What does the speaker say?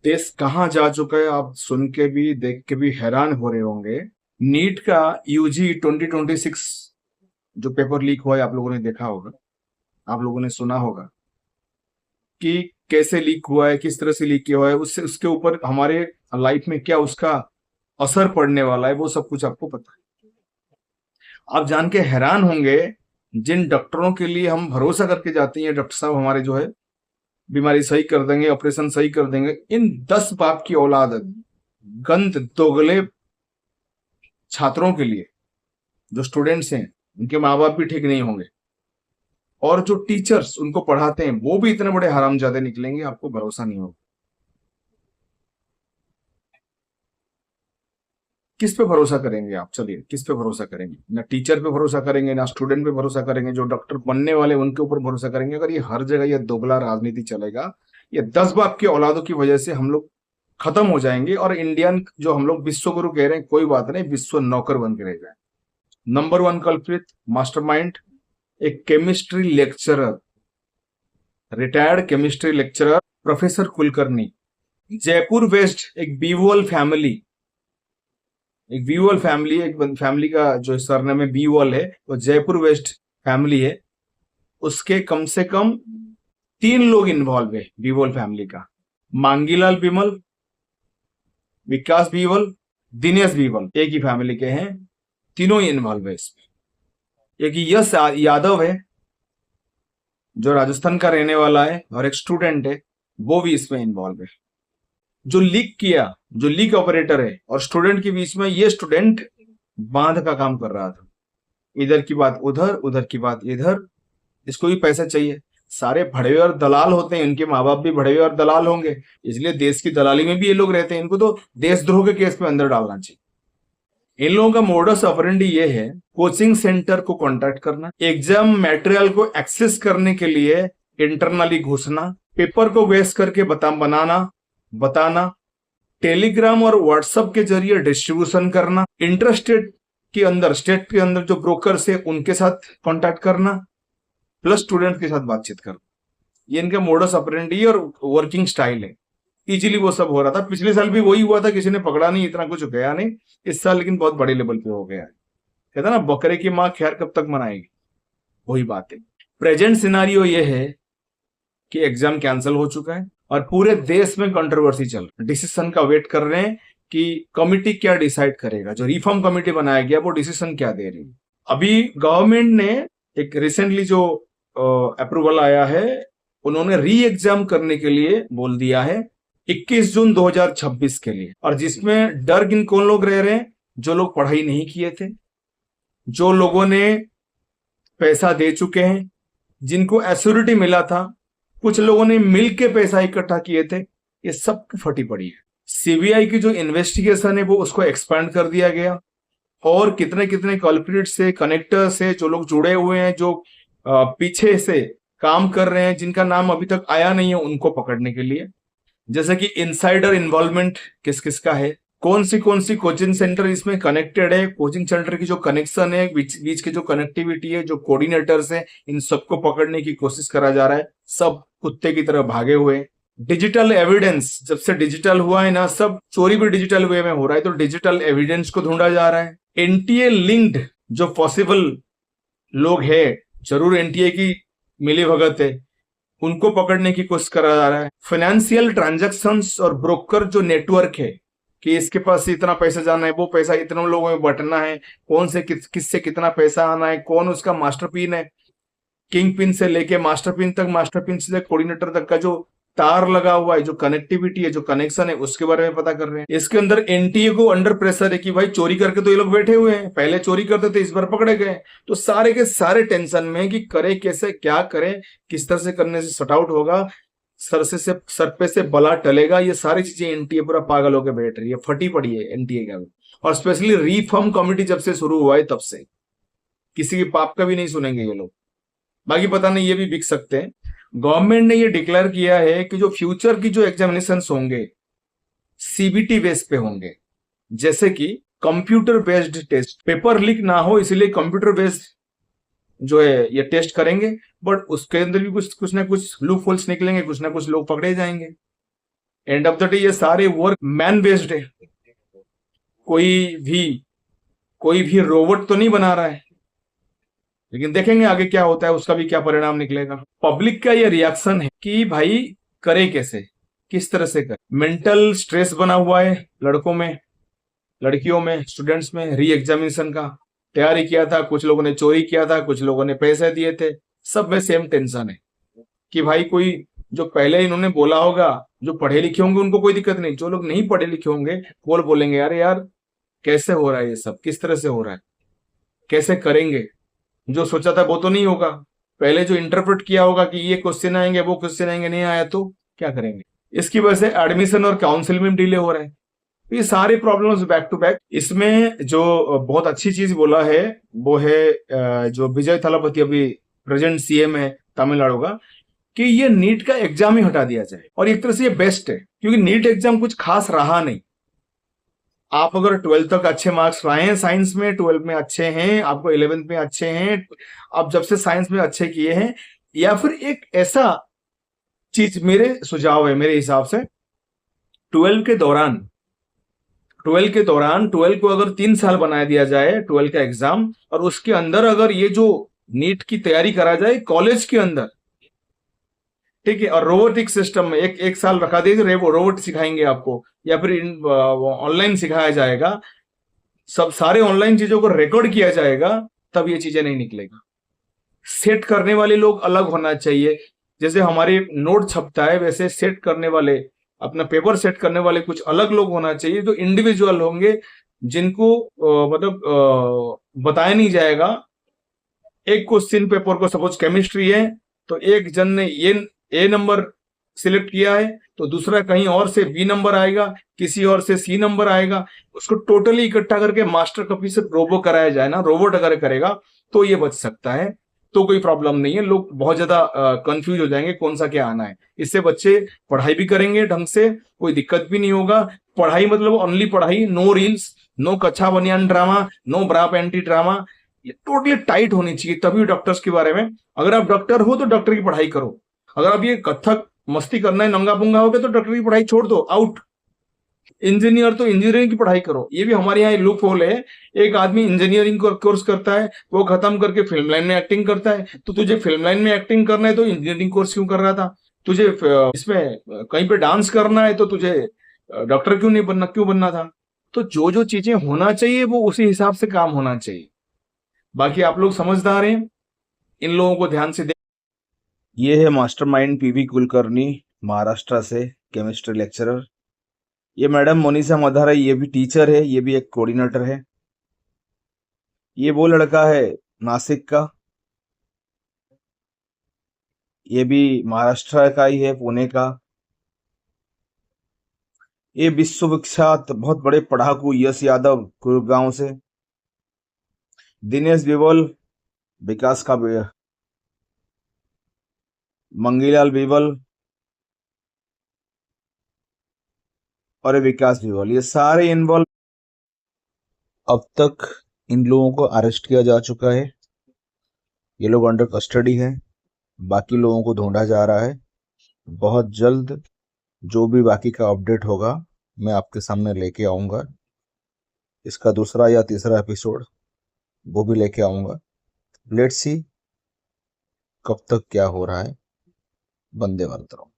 देश कहाँ जा चुका है आप सुन के भी देख के भी हैरान हो रहे होंगे। नीट का यूजी 2026 जो पेपर लीक हुआ है, आप लोगों ने देखा होगा, आप लोगों ने सुना होगा कि कैसे लीक हुआ है, किस तरह से लीक किया हुआ है, उससे उसके ऊपर हमारे लाइफ में क्या उसका असर पड़ने वाला है, वो सब कुछ आपको पता है। आप जान के हैरान होंगे, जिन डॉक्टरों के लिए हम भरोसा करके जाते हैं, डॉक्टर साहब हमारे जो है बीमारी सही कर देंगे, ऑपरेशन सही कर देंगे, इन 10 बाप की औलाद गंद दोगले छात्रों के लिए, जो स्टूडेंट्स हैं उनके माँ बाप भी ठीक नहीं होंगे, और जो टीचर्स उनको पढ़ाते हैं वो भी इतने बड़े हरामजादे निकलेंगे, आपको भरोसा नहीं होगा। किस पे भरोसा करेंगे आप? चलिए, किस पे भरोसा करेंगे? ना टीचर पे भरोसा करेंगे, ना स्टूडेंट पे भरोसा करेंगे, जो डॉक्टर बनने वाले उनके ऊपर भरोसा करेंगे। अगर ये हर जगह ये दोगला राजनीति चलेगा, ये 10 बाप की औलादों की वजह से हम लोग खत्म हो जाएंगे, और इंडियन जो हम लोग विश्व गुरु कह रहे हैं, कोई बात नहीं, विश्व नौकर बन के रह जाए। नंबर 1 कल्प्रिट, मास्टरमाइंड, एक chemistry lecturer, retired chemistry lecturer professor Kulkarni. Jaipur west एक बीवल फैमिली, एक फैमिली का जो सरनेम है बीवल है, वो जयपुर वेस्ट फैमिली है। उसके कम से कम 3 लोग इन्वॉल्व है बीवल फैमिली का। मांगीलाल बिमल, विकास बीवल, दिनेश बीवल, एक ही फैमिली के हैं, तीनों ही इन्वॉल्व है इसमें। एक यश यादव है जो राजस्थान का रहने वाला है, और एक स्टूडेंट है, वो भी इसमें इन्वॉल्व है। जो लीक किया, जो लीक ऑपरेटर है और स्टूडेंट के बीच में, ये स्टूडेंट बांध का काम कर रहा था, इधर की बात उधर, उधर की बात इधर, इसको भी पैसा चाहिए। सारे भड़े हुए और दलाल होते हैं, इनके माँ बाप भी भड़े हुए और दलाल होंगे, इसलिए देश की दलाली में भी ये लोग रहते हैं। इनको तो देशद्रोह के केस में अंदर डालना चाहिए। इन लोगों का मोडस ऑपरेंडी ये है, कोचिंग सेंटर को कॉन्टैक्ट करना, एग्जाम मटेरियल को एक्सेस करने के लिए इंटरनली घुसना, पेपर को वेस्ट करके बताना, टेलीग्राम और व्हाट्सएप के जरिए डिस्ट्रीब्यूशन करना, इंटरस्टेट के अंदर, स्टेट के अंदर जो ब्रोकर्स है उनके साथ कांटेक्ट करना, प्लस स्टूडेंट के साथ बातचीत करना। ये इनका मोडस ऑपरेंडी और वर्किंग स्टाइल है। इजीली वो सब हो रहा था। पिछले साल भी वही हुआ था, किसी ने पकड़ा नहीं, इतना कुछ गया नहीं। इस साल लेकिन बहुत बड़े लेवल पे हो गया है। कहता ना, बकरे की माँ खैर कब तक मनाएगी, वही बात है। प्रेजेंट सिनारियो ये है कि एग्जाम कैंसिल हो चुका है और पूरे देश में कंट्रोवर्सी चल रहा है। डिसीजन का वेट कर रहे हैं कि कमिटी क्या डिसाइड करेगा, जो रिफॉर्म कमिटी बनाया गया वो डिसीजन क्या दे रही है। अभी गवर्नमेंट ने एक रिसेंटली जो अप्रूवल आया है, उन्होंने री एग्जाम करने के लिए बोल दिया है 21 जून 2026 के लिए। और जिसमें डर किन कौन लोग रह रहे हैं? जो लोग पढ़ाई नहीं किए थे, जो लोगों ने पैसा दे चुके हैं, जिनको एश्योरिटी मिला था, कुछ लोगों ने मिलके पैसा इकट्ठा किए थे, ये सब फटी पड़ी है। सीबीआई की जो इन्वेस्टिगेशन है वो उसको एक्सपेंड कर दिया गया, और कितने कितने कल्प्रिट से, कनेक्टर से, जो लोग जुड़े हुए हैं, जो पीछे से काम कर रहे हैं, जिनका नाम अभी तक आया नहीं है, उनको पकड़ने के लिए। जैसे कि इनसाइडर इन्वॉल्वमेंट किस किस का है, कौन सी कोचिंग सेंटर इसमें कनेक्टेड है, कोचिंग सेंटर की जो कनेक्शन है, बीच की जो कनेक्टिविटी है, जो कोऑर्डिनेटर्स है, इन सबको पकड़ने की कोशिश करा जा रहा है। सब कुत्ते की तरह भागे हुए। डिजिटल एविडेंस, जब से डिजिटल हुआ है ना, सब चोरी भी डिजिटल वे में हो रहा है, तो डिजिटल एविडेंस को ढूंढा जा रहा है। एनटीए लिंक्ड जो पॉसिबल लोग है, जरूर एनटीए की मिली भगत है, उनको पकड़ने की कोशिश करा जा रहा है। फाइनेंशियल ट्रांजैक्शंस और ब्रोकर जो नेटवर्क है, कि इसके पास इतना पैसा जाना है, वो पैसा इतने लोगों में बंटना है, कौन से किससे कितना पैसा आना है, कौन उसका मास्टर पिन है, किंग पिन से लेके मास्टर पिन तक, मास्टर पिन से कोऑर्डिनेटर तक का जो तार लगा हुआ है, जो कनेक्टिविटी है, जो कनेक्शन है, उसके बारे में पता कर रहे हैं। इसके अंदर एनटीए को अंडर प्रेशर है कि भाई चोरी करके तो ये लोग बैठे हुए हैं, पहले चोरी करते थे, इस बार पकड़े गए, तो सारे के सारे टेंशन में कि करे कैसे, क्या करें, किस तरह से करने से शट आउट होगा, सर पे से बला टलेगा, ये सारी चीजें एनटीए पूरा पागल होकर बैठ रही है, फटी पड़ी है एनटीए का। और स्पेशली रिफॉर्म कमिटी जब से शुरू हुआ है, तब से किसी के पाप का भी नहीं सुनेंगे ये लोग। बाकी पता नहीं, ये भी बिक सकते हैं। गवर्नमेंट ने ये डिक्लेयर किया है कि जो फ्यूचर की जो एग्जामिनेशन होंगे, सीबीटी बेस पे होंगे, जैसे कि computer based test. Paper leak ना हो इसलिए कंप्यूटर बेस्ड जो है ये टेस्ट करेंगे, बट उसके अंदर भी कुछ ना कुछ लूप होल्स निकलेंगे, कुछ ना कुछ लोग पकड़े जाएंगे। एंड ऑफ द डे ये सारे वर्क मैन बेस्ड है, कोई भी कोई भी रोबोट तो नहीं बना रहा है। लेकिन देखेंगे आगे क्या होता है, उसका भी क्या परिणाम निकलेगा। पब्लिक का ये रिएक्शन है कि भाई करे कैसे, किस तरह से करे। मेंटल स्ट्रेस बना हुआ है लड़कों में, लड़कियों में, स्टूडेंट्स में। री एग्जामिनेशन का तैयारी किया था, कुछ लोगों ने चोरी किया था, कुछ लोगों ने पैसे दिए थे, सब में सेम टेंशन है कि भाई कोई जो पहले इन्होंने बोला होगा, जो पढ़े लिखे होंगे उनको कोई दिक्कत नहीं, जो लोग नहीं पढ़े लिखे होंगे वो बोलेंगे यार यार कैसे हो रहा है ये सब, किस तरह से हो रहा है, कैसे करेंगे। जो सोचा था वो तो नहीं होगा, पहले जो इंटरप्रेट किया होगा कि ये क्वेश्चन आएंगे वो क्वेश्चन आएंगे, नहीं आया तो क्या करेंगे। इसकी वजह से एडमिशन और काउंसिल में डिले हो रहा है। ये सारे प्रॉब्लम्स बैक टू बैक। इसमें जो बहुत अच्छी चीज बोला है वो है जो विजय थालापति अभी प्रेजेंट सीएम है तमिलनाडु का, कि ये नीट का एग्जाम ही हटा दिया जाए। और एक तरह से ये बेस्ट है, क्योंकि नीट एग्जाम कुछ खास रहा नहीं। आप अगर 12th तक अच्छे मार्क्स लाए हैं साइंस में, 12th में अच्छे हैं, आपको 11th में अच्छे हैं, आप जब से साइंस में अच्छे किए हैं, या फिर एक ऐसा चीज मेरे सुझाव है मेरे हिसाब से, 12 के दौरान 12 को अगर 3 साल बना दिया जाए 12 का एग्जाम, और उसके अंदर अगर ये जो नीट की तैयारी करा जाए कॉलेज के अंदर, ठीक है, और रोबोटिक सिस्टम में एक साल रखा दीजिए, रोबोट सिखाएंगे आपको, या फिर ऑनलाइन सिखाया जाएगा, सब सारे ऑनलाइन चीजों को रिकॉर्ड किया जाएगा, तब ये चीजें नहीं निकलेगा। सेट करने वाले लोग अलग होना चाहिए। जैसे हमारे नोट छपता है वैसे सेट करने वाले, अपना पेपर सेट करने वाले कुछ अलग लोग होना चाहिए, जो इंडिविजुअल होंगे, जिनको बताया नहीं जाएगा। एक क्वेश्चन पेपर को, सपोज केमिस्ट्री है, तो एक जन ने ये ए नंबर सिलेक्ट किया है, तो दूसरा कहीं और से बी नंबर आएगा, किसी और से सी नंबर आएगा, उसको टोटली इकट्ठा करके मास्टर कॉपी से रोबो कराया जाए ना, रोबोट अगर करेगा तो ये बच सकता है, तो कोई प्रॉब्लम नहीं है। लोग बहुत ज्यादा कंफ्यूज हो जाएंगे कौन सा क्या आना है। इससे बच्चे पढ़ाई भी करेंगे ढंग से, कोई दिक्कत भी नहीं होगा। पढ़ाई मतलब ओनली पढ़ाई, नो रील्स, नो कच्चा बनियान ड्रामा, नो ब्रा पैंटी ड्रामा, ये टोटली टाइट होनी चाहिए। तभी डॉक्टर्स के बारे में, अगर आप डॉक्टर हो तो डॉक्टर की पढ़ाई करो। अगर आप ये कथक मस्ती करना है, नंगा पुंगा हो गया, तो डॉक्टर की पढ़ाई छोड़ दो, आउट। इंजीनियर तो इंजीनियरिंग की पढ़ाई करो। ये भी हमारे यहाँ लूप होल है। एक आदमी इंजीनियरिंग कोर्स करता है, वो खत्म करके फिल्म लाइन में एक्टिंग करता है, तो तुझे फिल्म लाइन में एक्टिंग करना है तो इंजीनियरिंग कोर्स क्यों कर रहा था? तुझे इसमें कहीं पे डांस करना है तो तुझे डॉक्टर क्यों नहीं बनना, क्यों बनना था? तो जो जो चीजें होना चाहिए वो उसी हिसाब से काम होना चाहिए। बाकी आप लोग समझदार हैं, इन लोगों को ध्यान से ये है मास्टरमाइंड पीवी कुलकर्णी, महाराष्ट्र से, केमिस्ट्री लेक्चरर। ये मैडम मोनिसा मधारा, ये भी टीचर है, ये भी एक कोऑर्डिनेटर है। ये वो लड़का है नासिक का, ये भी महाराष्ट्र का ही है, पुणे का। ये विश्वविख्यात बहुत बड़े पढ़ाकू यश यादव, गुरुगांव से। दिनेश बिवल, विकास का मंगीलाल बिवल और विकास बिवल, ये सारे इन्वॉल्व। अब तक इन लोगों को अरेस्ट किया जा चुका है, ये लोग अंडर कस्टडी है। बाकी लोगों को ढूंढा जा रहा है। बहुत जल्द जो भी बाकी का अपडेट होगा मैं आपके सामने लेके आऊंगा। इसका दूसरा या तीसरा एपिसोड वो भी लेके आऊंगा। लेट्स सी कब तक क्या हो रहा है। वंदे मातरम।